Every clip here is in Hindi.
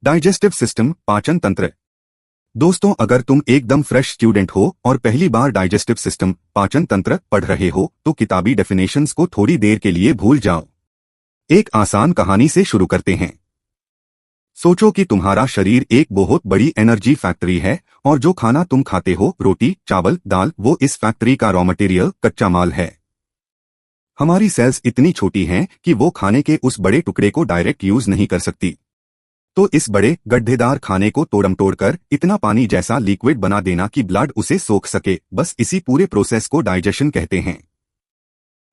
डाइजेस्टिव सिस्टम, पाचन तंत्र। दोस्तों, अगर तुम एकदम फ्रेश स्टूडेंट हो और पहली बार डाइजेस्टिव सिस्टम, पाचन तंत्र पढ़ रहे हो तो किताबी डेफिनेशंस को थोड़ी देर के लिए भूल जाओ। एक आसान कहानी से शुरू करते हैं। सोचो कि तुम्हारा शरीर एक बहुत बड़ी एनर्जी फैक्ट्री है और जो खाना तुम खाते हो, रोटी, चावल, दाल, वो इस फैक्ट्री का रॉ मटेरियल, कच्चा माल है। हमारी सेल्स इतनी छोटी हैं कि वो खाने के उस बड़े टुकड़े को डायरेक्ट यूज नहीं कर सकती। तो इस बड़े गड्ढेदार खाने को तोड़कर इतना पानी जैसा लिक्विड बना देना कि ब्लड उसे सोख सके, बस इसी पूरे प्रोसेस को डाइजेशन कहते हैं।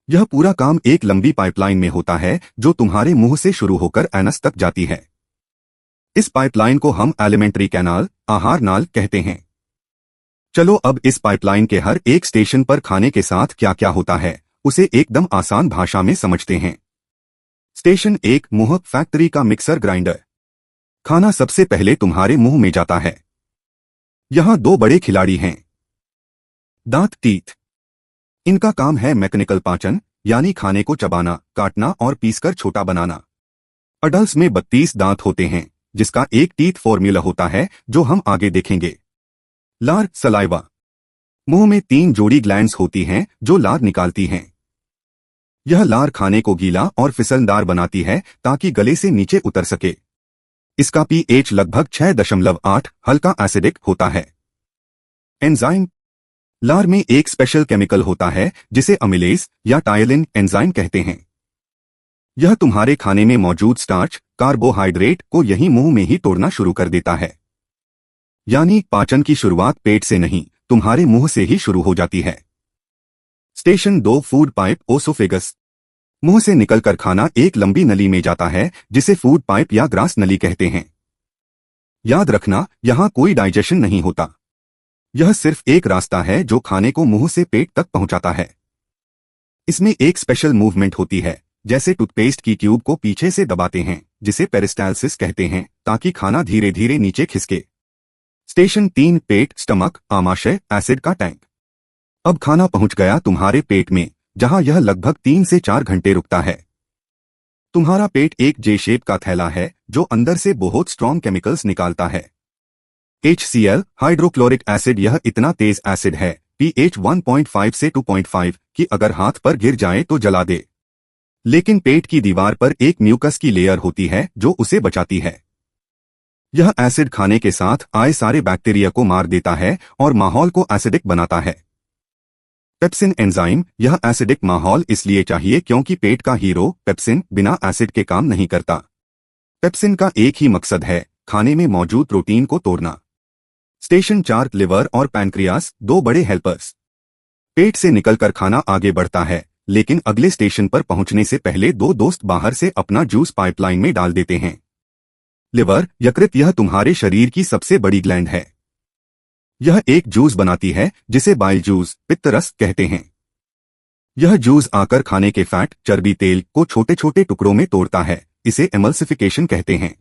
यह पूरा काम एक लंबी पाइपलाइन में होता है जो तुम्हारे मुंह से शुरू होकर एनस तक जाती है। इस पाइपलाइन को हम एलिमेंट्री कैनाल, आहार नाल कहते हैं। चलो अब इस पाइपलाइन के हर एक स्टेशन पर खाने के साथ क्या क्या होता है उसे एकदम आसान भाषा में समझते हैं। स्टेशन 1, मुंह, फैक्ट्री का मिक्सर ग्राइंडर। खाना सबसे पहले तुम्हारे मुंह में जाता है। यहां दो बड़े खिलाड़ी हैं, दांत, टीथ। इनका काम है मैकेनिकल पाचन, यानी खाने को चबाना, काटना और पीसकर छोटा बनाना। अडल्ट्स में 32 दांत होते हैं, जिसका एक टीथ फॉर्मूला होता है जो हम आगे देखेंगे। लार, सलाइवा। मुंह में 3 जोड़ी ग्लैंड्स होती हैं जो लार निकालती हैं। यह लार खाने को गीला और फिसलदार बनाती है ताकि गले से नीचे उतर सके। इसका pH लगभग 6.8 हल्का एसिडिक होता है। एंजाइम। लार में एक स्पेशल केमिकल होता है जिसे अमिलेज या टायलिन एंजाइम कहते हैं। यह तुम्हारे खाने में मौजूद स्टार्च, कार्बोहाइड्रेट को यहीं मुंह में ही तोड़ना शुरू कर देता है। यानी पाचन की शुरुआत पेट से नहीं, तुम्हारे मुंह से ही शुरू हो जाती है। Station 2, food pipe, oesophagus. मुंह से निकलकर खाना एक लंबी नली में जाता है जिसे फूड पाइप या ग्रास नली कहते हैं। याद रखना, यहां कोई डाइजेशन नहीं होता। यह सिर्फ एक रास्ता है जो खाने को मुंह से पेट तक पहुंचाता है। इसमें एक स्पेशल मूवमेंट होती है, जैसे टूथपेस्ट की ट्यूब को पीछे से दबाते हैं, जिसे पेरिस्टाल्सिस कहते हैं, ताकि खाना धीरे धीरे नीचे खिसके। स्टेशन 3, पेट, स्टमक, आमाशय, एसिड का टैंक। अब खाना पहुंच गया तुम्हारे पेट में, जहां यह लगभग 3 से 4 घंटे रुकता है। तुम्हारा पेट एक जे शेप का थैला है जो अंदर से बहुत स्ट्रॉन्ग केमिकल्स निकालता है। HCl, hydrochloric acid. यह इतना तेज एसिड है, pH 1.5 से 2.5, कि अगर हाथ पर गिर जाए तो जला दे। लेकिन पेट की दीवार पर एक म्यूकस की लेयर होती है जो उसे बचाती है। यह एसिड खाने के साथ आए सारे बैक्टीरिया को मार देता है और माहौल को एसिडिक बनाता है। Pepsin enzyme. यह एसिडिक माहौल इसलिए चाहिए क्योंकि पेट का हीरो पेप्सिन बिना एसिड के काम नहीं करता। पेप्सिन का एक ही मकसद है, खाने में मौजूद प्रोटीन को तोड़ना। स्टेशन 4, लिवर और पैनक्रियास, 2 बड़े हेल्पर्स। पेट से निकलकर खाना आगे बढ़ता है, लेकिन अगले स्टेशन पर पहुंचने से पहले 2 दोस्त बाहर से अपना जूस पाइपलाइन में डाल देते हैं। लिवर, यकृत। यह तुम्हारे शरीर की सबसे बड़ी ग्लैंड है। यह एक जूस बनाती है जिसे बाइल जूस, पित्त रस कहते हैं। यह जूस आकर खाने के फैट, चर्बी, तेल को छोटे छोटे टुकड़ों में तोड़ता है, इसे एमल्सिफिकेशन कहते हैं।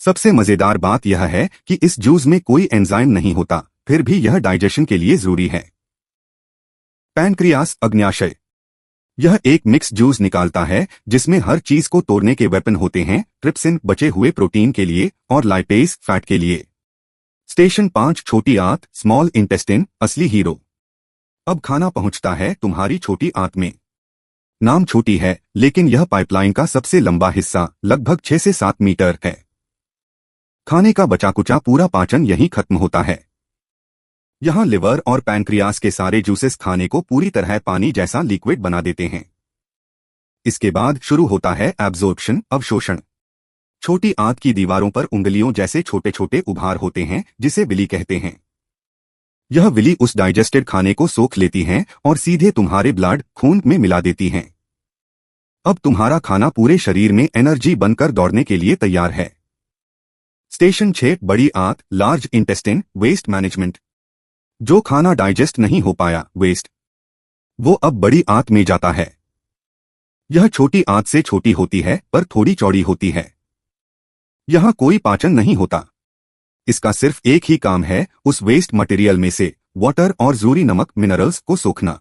सबसे मजेदार बात यह है कि इस जूस में कोई एंजाइम नहीं होता, फिर भी यह डाइजेशन के लिए जरूरी है। पैनक्रियास, अग्न्याशय। यह एक मिक्स जूस निकालता है जिसमें हर चीज को तोड़ने के वेपन होते हैं, ट्रिप्सिन बचे हुए प्रोटीन के लिए और लाइपेज फैट के लिए। स्टेशन 5, छोटी आंत, स्मॉल इंटेस्टिन, असली हीरो। अब खाना पहुंचता है तुम्हारी छोटी आंत में। नाम छोटी है, लेकिन यह पाइपलाइन का सबसे लंबा हिस्सा लगभग 6 से 7 मीटर है। खाने का बचा कुचा पूरा पाचन यहीं खत्म होता है। यहां लिवर और पैनक्रियास के सारे जूसेस खाने को पूरी तरह पानी जैसा लिक्विड बना देते हैं। इसके बाद शुरू होता है एब्जॉर्प्शन, अवशोषण। छोटी आंत की दीवारों पर उंगलियों जैसे छोटे छोटे उभार होते हैं जिसे विली कहते हैं। यह विली उस डाइजेस्टेड खाने को सोख लेती हैं और सीधे तुम्हारे ब्लड, खून में मिला देती हैं। अब तुम्हारा खाना पूरे शरीर में एनर्जी बनकर दौड़ने के लिए तैयार है। स्टेशन 6, बड़ी आंत, लार्ज इंटेस्टिन, वेस्ट मैनेजमेंट। जो खाना डाइजेस्ट नहीं हो पाया, वेस्ट, वो अब बड़ी आंत में जाता है। यह छोटी आंत से छोटी होती है पर थोड़ी चौड़ी होती है। यहां कोई पाचन नहीं होता। इसका सिर्फ एक ही काम है, उस वेस्ट मटेरियल में से वाटर और जरूरी नमक, मिनरल्स को सोखना।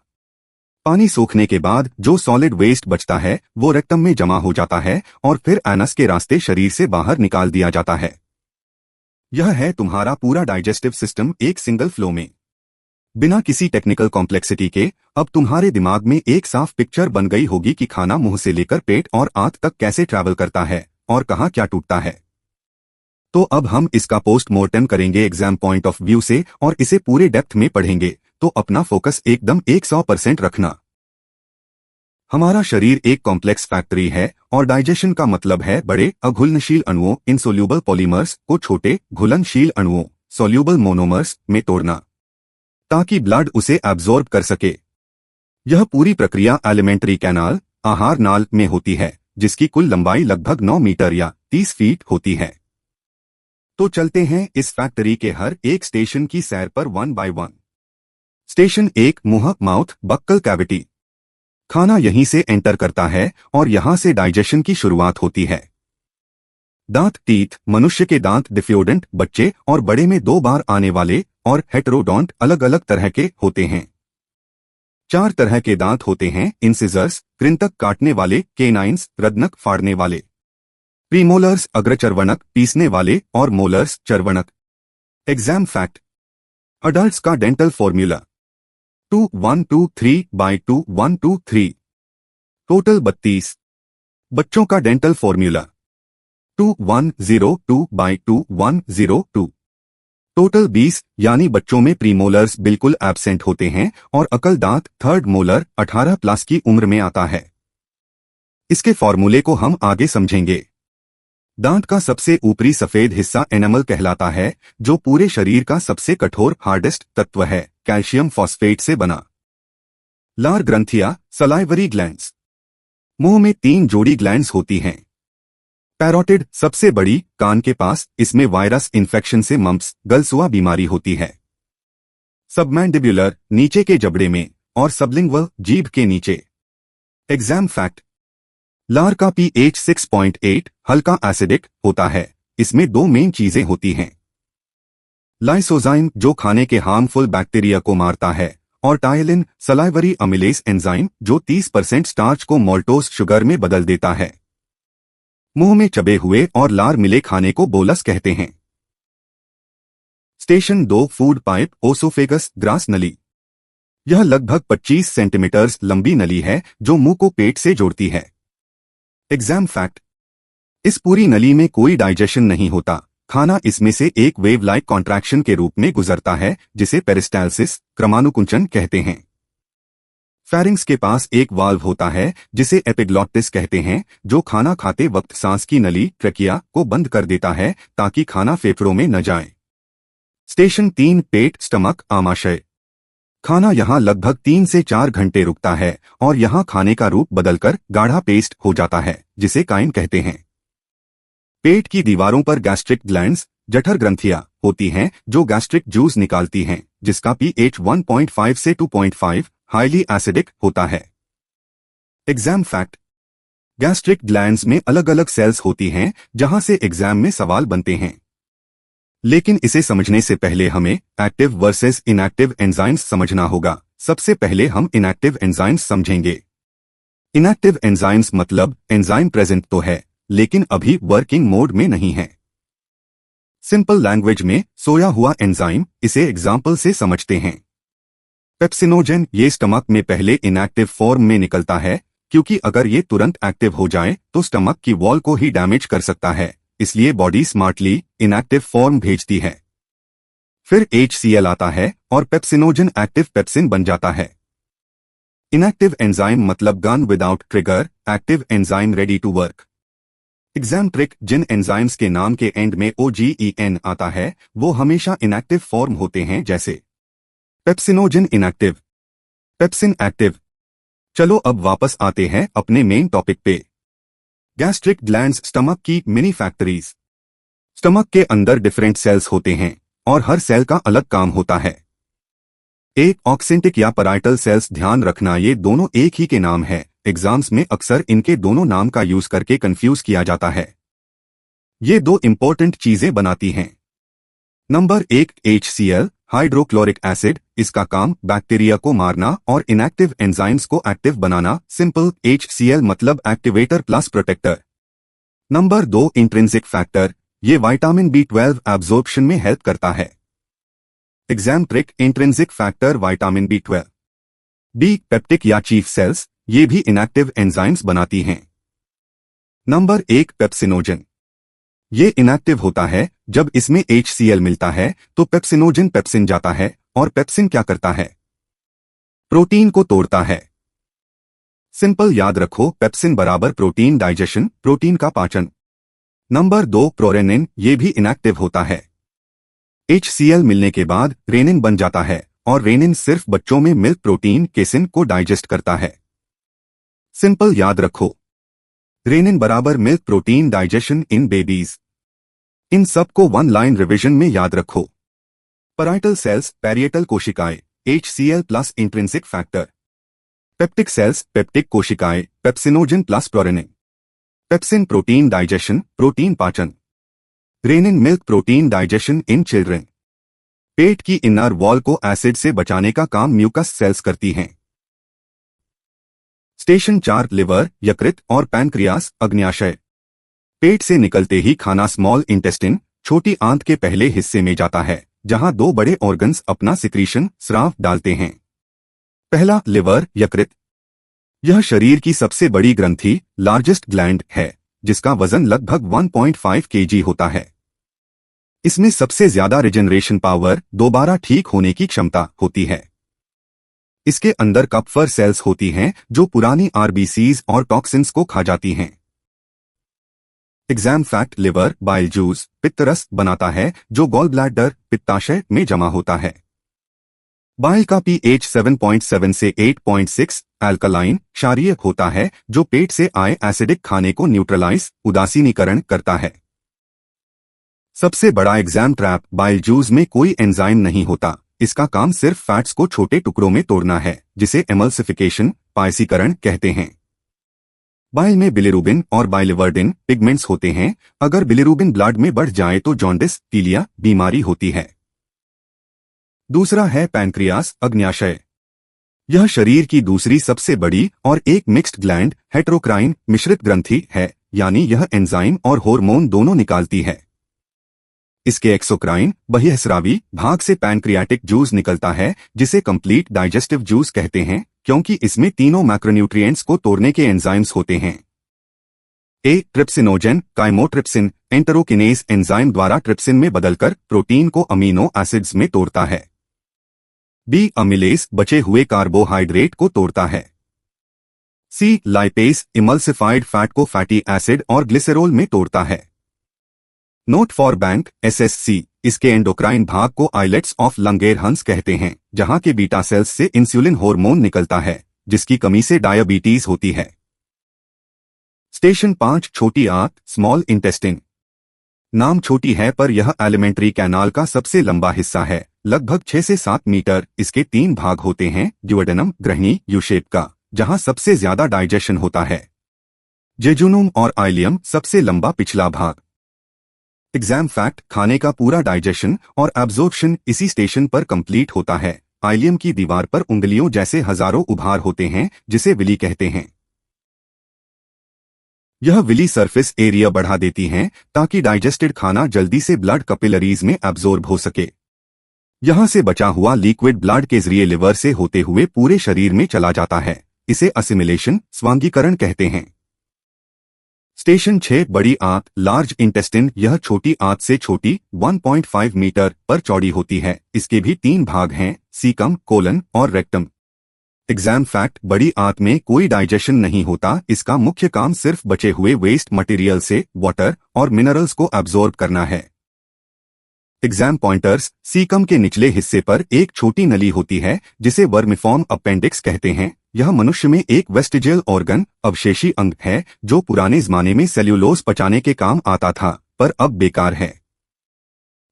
पानी सूखने के बाद जो सॉलिड वेस्ट बचता है वो रेक्टम में जमा हो जाता है और फिर एनस के रास्ते शरीर से बाहर निकाल दिया जाता है। यह है तुम्हारा पूरा डाइजेस्टिव सिस्टम एक सिंगल फ्लो में। बिना किसी टेक्निकल कॉम्प्लेक्सिटी के अब तुम्हारे दिमाग में एक साफ पिक्चर बन गई होगी कि खाना मुंह से लेकर पेट और आंत तक कैसे ट्रैवल करता है और कहां क्या टूटता है। तो अब हम इसका पोस्टमार्टम करेंगे एग्जाम पॉइंट ऑफ व्यू से और इसे पूरे डेप्थ में पढ़ेंगे, तो अपना फोकस एकदम 100% रखना। हमारा शरीर एक कॉम्प्लेक्स फैक्ट्री है और डाइजेशन का मतलब है बड़े अघुलनशील अणुओं इनसोल्यूबल पॉलीमर्स को छोटे घुलनशील अणुओं सोल्यूबल मोनोमर्स में तोड़ना ताकि ब्लड उसे एब्जॉर्ब कर सके। यह पूरी प्रक्रिया एलिमेंट्री कैनाल आहार नाल में होती है जिसकी कुल लंबाई लगभग 9 मीटर या 30 फीट होती है। तो चलते हैं इस फैक्ट्री के हर एक स्टेशन की सैर पर 1 बाय 1। स्टेशन 1 मुंह माउथ बक्कल कैविटी। खाना यहीं से एंटर करता है और यहां से डाइजेशन की शुरुआत होती है। दांत टीथ मनुष्य के दांत डिफ्योडेंट बच्चे और बड़े में 2 बार आने वाले और हेटेरोडोंट अलग अलग तरह के होते हैं। 4 तरह के दांत होते हैं, इंसिजर्स कृंतक काटने वाले, केनाइन्स रत्नक फाड़ने वाले, प्रीमोलर्स अग्रचर्वणक पीसने वाले और मोलर्स चर्वणक। Exam fact. अडल्ट्स का डेंटल फॉर्मूला 2123/2123 टोटल 32। बच्चों का डेंटल फॉर्मूला 2102/2102 टोटल 20, यानी बच्चों में प्रीमोलर्स बिल्कुल एब्सेंट होते हैं और अकल दांत थर्ड मोलर 18+ की उम्र में आता है। इसके फॉर्मूले को हम आगे समझेंगे। दांत का सबसे ऊपरी सफेद हिस्सा एनामल कहलाता है जो पूरे शरीर का सबसे कठोर हार्डेस्ट तत्व है, कैल्शियम फॉस्फेट से बना। लार ग्रंथियां सलाइवरी ग्लैंड्स। मुंह में 3 जोड़ी ग्लैंड्स होती हैं। पैरोटिड सबसे बड़ी कान के पास, इसमें वायरस इन्फेक्शन से मम्प्स गलसुआ बीमारी होती है। सबमैंडिब्युलर नीचे के जबड़े में और सबलिंगुअल जीभ के नीचे। Exam fact. लार का pH 6.8 हल्का एसिडिक होता है। इसमें 2 मेन चीजें होती हैं, लाइसोजाइम जो खाने के हार्मफुल बैक्टीरिया को मारता है और टायलिन सलाइवरी अमिलेज एंजाइम जो 30% स्टार्च को मोल्टोज शुगर में बदल देता है। मुंह में चबे हुए और लार मिले खाने को बोलस कहते हैं। Station 2 food pipe oesophagus grass नली। यह लगभग 25 सेंटीमीटर लंबी नली है जो मुंह को पेट से जोड़ती है। Exam fact. इस पूरी नली में कोई डाइजेशन नहीं होता। खाना इसमें से एक वेव लाइक कॉन्ट्रैक्शन के रूप में गुजरता है जिसे पेरिस्टाल्सिस क्रमानुकुंचन कहते हैं। फेरिंग्स के पास एक वाल्व होता है जिसे एपिग्लॉटिस कहते हैं जो खाना खाते वक्त सांस की नली ट्रकिया को बंद कर देता है ताकि खाना फेफड़ों में न जाए। स्टेशन 3 पेट स्टमक आमाशय। खाना यहां लगभग 3 से 4 घंटे रुकता है और यहां खाने का रूप बदलकर गाढ़ा पेस्ट हो जाता है जिसे काइन कहते हैं। पेट की दीवारों पर गैस्ट्रिक ग्लैंड्स जठर ग्रंथियां होती हैं जो गैस्ट्रिक जूस निकालती हैं जिसका pH 1.5 से 2.5 हाईली एसिडिक होता है। Exam fact. गैस्ट्रिक ग्लैंड्स में अलग अलग सेल्स होती हैं जहां से एग्जाम में सवाल बनते हैं, लेकिन इसे समझने से पहले हमें एक्टिव वर्सेस इनएक्टिव एंजाइम्स समझना होगा। सबसे पहले हम इनएक्टिव एंजाइम्स समझेंगे। इनएक्टिव एंजाइम्स मतलब एंजाइम प्रेजेंट तो है लेकिन अभी वर्किंग मोड में नहीं है। सिंपल लैंग्वेज में सोया हुआ एंजाइम, इसे एग्जाम्पल से समझते हैं। पेप्सिनोजेन ये स्टमक में पहले इनएक्टिव फॉर्म में निकलता है क्योंकि अगर ये तुरंत एक्टिव हो जाए तो स्टमक की वॉल को ही डैमेज कर सकता है, इसलिए बॉडी स्मार्टली इनएक्टिव फॉर्म भेजती है। फिर HCl आता है और पेप्सिनोजेन एक्टिव पेप्सिन बन जाता है। इनएक्टिव एंजाइम मतलब gun without trigger, active enzyme ready to work. Exam trick. जिन एंजाइम्स के नाम के एंड में OGEN आता है वो हमेशा इनएक्टिव फॉर्म होते हैं, जैसे पेप्सिनोजेन इनएक्टिव, पेप्सिन एक्टिव। चलो अब वापस आते हैं अपने मेन टॉपिक पे। गैस्ट्रिक ग्लैंड्स स्टमक की मिनी फैक्ट्रीज। स्टमक के अंदर डिफरेंट सेल्स होते हैं और हर सेल का अलग काम होता है। एक ऑक्सेंटिक या पैराइटल सेल्स, ध्यान रखना ये दोनों एक ही के नाम है। एग्जाम्स में अक्सर इनके दोनों नाम का यूज करके कंफ्यूज किया जाता है। ये 2 इंपॉर्टेंट चीजें बनाती हैं। नंबर 1 HCl हाइड्रोक्लोरिक एसिड, इसका काम बैक्टीरिया को मारना और इनएक्टिव एंजाइम्स को एक्टिव बनाना। सिंपल HCl मतलब activator plus protector. Number 2 intrinsic factor, ये विटामिन B12 एब्जॉर्प्शन में हेल्प करता है। Exam trick, intrinsic factor vitamin B12। डी पेप्टिक या चीफ सेल्स, ये भी इनएक्टिव एंजाइम्स बनाती हैं। नंबर 1 पेप्सिनोजन, ये इनएक्टिव होता है जब इसमें HCl मिलता है तो पेप्सिनोजन पेप्सिन जाता है और पेप्सिन क्या करता है? प्रोटीन को तोड़ता है। सिंपल याद रखो, पेप्सिन बराबर प्रोटीन डाइजेशन, प्रोटीन का पाचन। नंबर 2 प्रोरेनिन, ये भी इनएक्टिव होता है। HCl मिलने के बाद रेनिन बन जाता है और रेनिन सिर्फ बच्चों में मिल्क प्रोटीन केसिन को डाइजेस्ट करता है। सिंपल याद रखो, रेनिन बराबर milk protein digestion in babies. इन सब को वन लाइन रिवीजन में याद रखो। पैराइटल सेल्स, पैरिएटल कोशिकाएं, HCl plus intrinsic factor. Peptic cells, peptic कोशिकाएं, pepsinogen plus prorennin. Pepsin protein digestion, protein पाचन। Rennin milk protein digestion in children. पेट की इनर वॉल को एसिड से बचाने का काम म्यूकस सेल्स करती हैं। स्टेशन 4 लिवर, यकृत और पैनक्रियास, अग्न्याशय। पेट से निकलते ही खाना स्मॉल इंटेस्टिन, छोटी आंत के पहले हिस्से में जाता है, जहां 2 बड़े ऑर्गन्स अपना सिक्रीशन, स्राव डालते हैं। पहला लिवर, यकृत। यह शरीर की सबसे बड़ी ग्रंथि, लार्जेस्ट ग्लैंड है, जिसका वजन लगभग 1.5 kg होता है। इसमें सबसे ज्यादा रिजनरेशन पावर, दोबारा ठीक होने की क्षमता होती है। इसके अंदर कप्फर सेल्स होती हैं जो पुरानी RBCs और टॉक्सिन्स को खा जाती हैं। Exam fact, liver bile juice, पित्तरस बनाता है जो गॉल ब्लैडर, पित्ताशय में जमा होता है। बाइल का pH 7.7 से 8.6 अल्कलाइन, क्षारीय होता है जो पेट से आए एसिडिक खाने को न्यूट्रलाइज, उदासीनीकरण करता है। सबसे बड़ा एग्जाम ट्रैप, बाइल जूस में कोई एंजाइम नहीं होता, इसका काम सिर्फ फैट्स को छोटे टुकड़ों में तोड़ना है, जिसे एमल्सिफिकेशन, पायसीकरण कहते हैं। बाइल में बिलिरुबिन और बाइलिवर्डिन पिगमेंट्स होते हैं। अगर बिलिरुबिन ब्लड में बढ़ जाए तो जॉन्डिस, पीलिया बीमारी होती है। दूसरा है पैनक्रियास, अग्न्याशय। यह शरीर की दूसरी सबसे बड़ी और एक मिक्स्ड ग्लैंड, हेटेरोक्राइन, मिश्रित ग्रंथि है, यानी यह एंजाइम और हार्मोन दोनों निकालती है। इसके एक्सोक्राइन, बहिःस्रावी भाग से पैनक्रियाटिक जूस निकलता है, जिसे कंप्लीट डाइजेस्टिव जूस कहते हैं, क्योंकि इसमें तीनों मैक्रोन्यूट्रिएंट्स को तोड़ने के एंजाइम्स होते हैं। ए ट्रिप्सिनोजन, काइमोट्रिप्सिन, एंटेरोकिनेज एंजाइम द्वारा ट्रिप्सिन में बदलकर प्रोटीन को अमीनो एसिड्स में तोड़ता है। बी अमिलेज, बचे हुए कार्बोहाइड्रेट को तोड़ता है। सी लाइपेज, इमल्सिफाइड फैट को फैटी एसिड और ग्लिसरॉल में तोड़ता है। नोट फॉर बैंक, SSC, इसके एंडोक्राइन भाग को आइलेट्स ऑफ लंगेरहंस कहते हैं, जहां के बीटा सेल्स से इंसुलिन हार्मोन निकलता है, जिसकी कमी से डायबिटीज होती है। स्टेशन 5 छोटी आंत, स्मॉल इंटेस्टिन। नाम छोटी है पर यह एलिमेंट्री कैनाल का सबसे लंबा हिस्सा है, लगभग 6 से 7 मीटर। इसके 3 भाग होते हैं, ड्यूओडेनम, ग्रहणी, यू-शेप का, जहां सबसे ज्यादा डाइजेशन होता है। जेजुनम और आइलियम, सबसे लंबा पिछला भाग। एग्जाम फैक्ट, खाने का पूरा डाइजेशन और एब्जॉर्प्शन इसी स्टेशन पर कंप्लीट होता है। आइलियम की दीवार पर उंगलियों जैसे हजारों उभार होते हैं, जिसे विली कहते हैं। यह विली सरफेस एरिया बढ़ा देती हैं ताकि डाइजेस्टेड खाना जल्दी से ब्लड कैपिलरीज में एब्जॉर्ब हो सके। यहां से बचा हुआ लिक्विड ब्लड के जरिए लिवर से होते हुए पूरे शरीर में चला जाता है। इसे असिमिलेशन, स्वांगीकरण कहते हैं। स्टेशन 6 बड़ी आंत, लार्ज इंटेस्टिन। यह छोटी आंत से छोटी, 1.5 मीटर पर चौड़ी होती है। इसके भी 3 भाग हैं, सीकम, कोलन और रेक्टम। एग्जाम फैक्ट, बड़ी आंत में कोई डाइजेशन नहीं होता, इसका मुख्य काम सिर्फ बचे हुए वेस्ट मटेरियल से वाटर और मिनरल्स को एब्जॉर्ब करना है। एग्जाम पॉइंटर्स, सीकम के निचले हिस्से पर एक छोटी नली होती है, जिसे वर्मिफॉर्म अपेंडिक्स कहते हैं। यह मनुष्य में एक वेस्टिजियल ऑर्गन, अवशेषी अंग है, जो पुराने जमाने में सेल्यूलोज पचाने के काम आता था, पर अब बेकार है।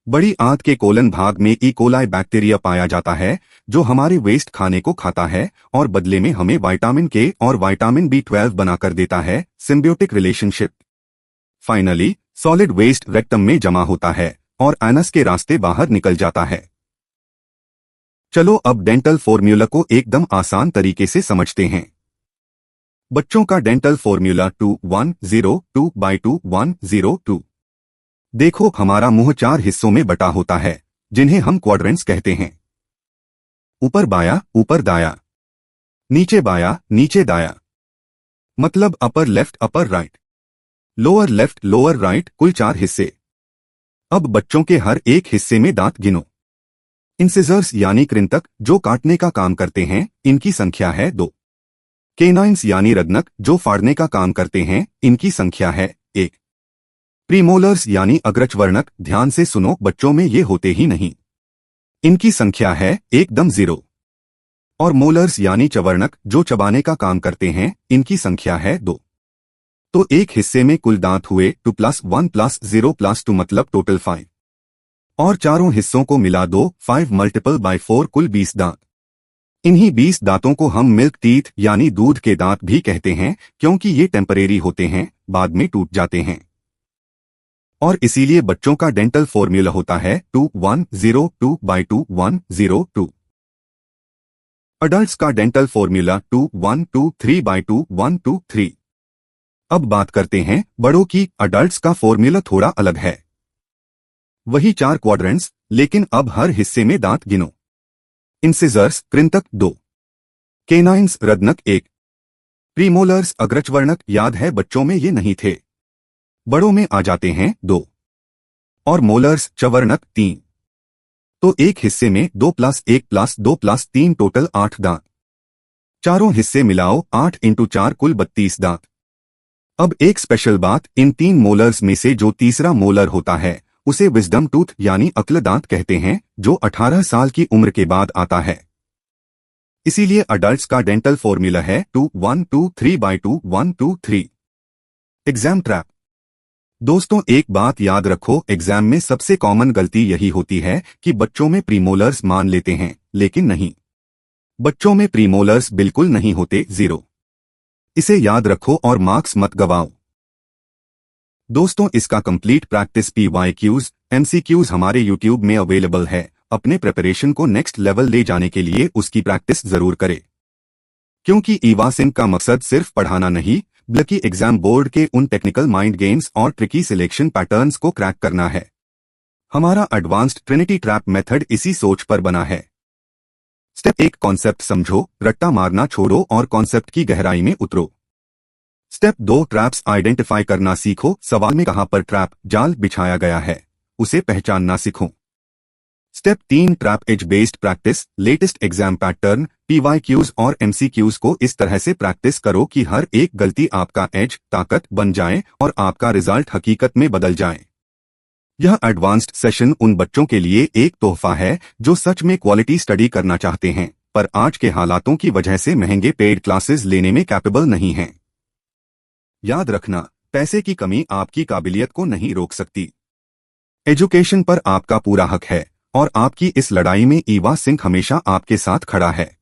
बड़ी आंत के कोलन भाग में ई कोलाई बैक्टीरिया पाया जाता है, जो हमारे वेस्ट खाने को खाता है और बदले में हमें विटामिन के और विटामिन B12 बनाकर देता है। Symbiotic relationship. Finally, solid waste rectum में जमा होता है और एनस के रास्ते बाहर निकल जाता है। चलो अब डेंटल फॉर्मूला को एकदम आसान तरीके से समझते हैं। बच्चों का डेंटल फॉर्मूला 2102/2102। देखो, हमारा मुंह 4 हिस्सों में बटा होता है, जिन्हें हम क्वाड्रेंट्स कहते हैं। ऊपर बाया, ऊपर दाया, नीचे बाया, नीचे दाया, मतलब upper left, upper right, lower left, lower right, कुल 4 हिस्से। अब बच्चों के हर एक हिस्से में दांत गिनो। इंसिजर्स यानी कृंतक जो काटने का काम करते हैं, इनकी संख्या है 2। केनाइन्स यानी रग्नक जो फाड़ने का काम करते हैं, इनकी संख्या है 1। प्रीमोलर्स यानी अग्रचवर्णक, ध्यान से सुनो, बच्चों में ये होते ही नहीं, इनकी संख्या है एकदम 0। और मोलर्स यानी चवर्णक जो चबाने का काम करते हैं, इनकी संख्या है 2। तो एक हिस्से में कुल दांत हुए 2 + 1 + 0 + 2 मतलब टोटल 5। और चारों हिस्सों को मिला दो, 5 × 4 कुल 20 दांत। इन्हीं 20 दांतों को हम मिल्क टीथ यानी दूध के दांत भी कहते हैं, क्योंकि ये टेम्परेरी होते हैं, बाद में टूट जाते हैं। और इसीलिए बच्चों का डेंटल फॉर्मूला होता है 2102/2102। अडल्ट्स का डेंटल फॉर्मूला 2123/2123। अब बात करते हैं बड़ों की। अडल्ट्स का फॉर्मूला थोड़ा अलग है, वही 4 क्वाड्रेंट्स, लेकिन अब हर हिस्से में दांत गिनो। इंसिजर्स कृंतक 2, केनाइन्स रग्नक 1, प्रीमोलर्स अग्रचवर्णक, याद है बच्चों में ये नहीं थे, बड़ों में आ जाते हैं 2, और मोलर्स चवर्णक 3। तो एक हिस्से में 2 + 1 + 2 + 3 टोटल 8 दांत। चारों हिस्से मिलाओ, 8 × 4 कुल 32 दांत। अब एक स्पेशल बात, इन 3 मोलर्स में से जो तीसरा मोलर होता है उसे विजडम टूथ यानी अक्ल दांत कहते हैं, जो 18 साल की उम्र के बाद आता है। इसीलिए अडल्ट्स का डेंटल फॉर्मूला है 2123/2123। Exam trap. दोस्तों, एक बात याद रखो, एग्जाम में सबसे कॉमन गलती यही होती है कि बच्चों में प्रीमोलर्स मान लेते हैं, लेकिन नहीं, बच्चों में प्रीमोलर्स बिल्कुल नहीं होते, 0। इसे याद रखो और मार्क्स मत गवाओ। दोस्तों, इसका कंप्लीट प्रैक्टिस PYQs, MCQs हमारे YouTube में अवेलेबल है। अपने प्रिपरेशन को नेक्स्ट लेवल ले जाने के लिए उसकी प्रैक्टिस जरूर करें, क्योंकि ईवा सिंह का मकसद सिर्फ पढ़ाना नहीं, बल्कि एग्जाम बोर्ड के उन टेक्निकल माइंड गेम्स और ट्रिकी सिलेक्शन पैटर्न्स को क्रैक करना है। हमारा एडवांस्ड ट्रिनिटी ट्रैप मेथड इसी सोच पर बना है। स्टेप 1, कॉन्सेप्ट समझो, रट्टा मारना छोड़ो और कॉन्सेप्ट की गहराई में उतरो। स्टेप 2, ट्रैप्स आइडेंटिफाई करना सीखो, सवाल में कहां पर ट्रैप जाल बिछाया गया है उसे पहचानना सीखो। Step 3, trap age based practice, latest exam pattern, PYQs और MCQs को इस तरह से प्रैक्टिस करो कि हर एक गलती आपका एज, ताकत बन जाए और आपका रिजल्ट हकीकत में बदल जाए। यह एडवांस्ड सेशन उन बच्चों के लिए एक तोहफा है जो सच में क्वालिटी स्टडी करना चाहते हैं, पर आज के हालातों की वजह से महंगे पेड क्लासेस लेने में कैपेबल नहीं हैं। याद रखना, पैसे की कमी आपकी काबिलियत को नहीं रोक सकती। एजुकेशन पर आपका पूरा हक है और आपकी इस लड़ाई में ईवा सिंह हमेशा आपके साथ खड़ा है।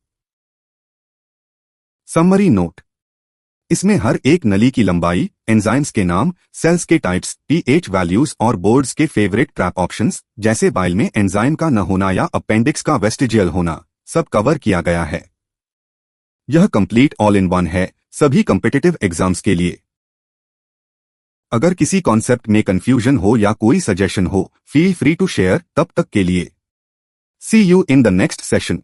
Summary note. इसमें हर एक नली की लंबाई, एंजाइम्स के नाम, सेल्स के टाइप्स, pH वैल्यूज और बोर्ड्स के फेवरेट ट्रैप ऑप्शंस, जैसे बाइल में एंजाइम का न होना या अपेंडिक्स का वेस्टिजियल होना, सब कवर किया गया है। यह कंप्लीट ऑल इन वन है, सभी कॉम्पिटिटिव एग्जाम्स के लिए। अगर किसी कॉन्सेप्ट में कंफ्यूजन हो या कोई सजेशन हो, फील फ्री टू शेयर। तब तक के लिए see you in the next session.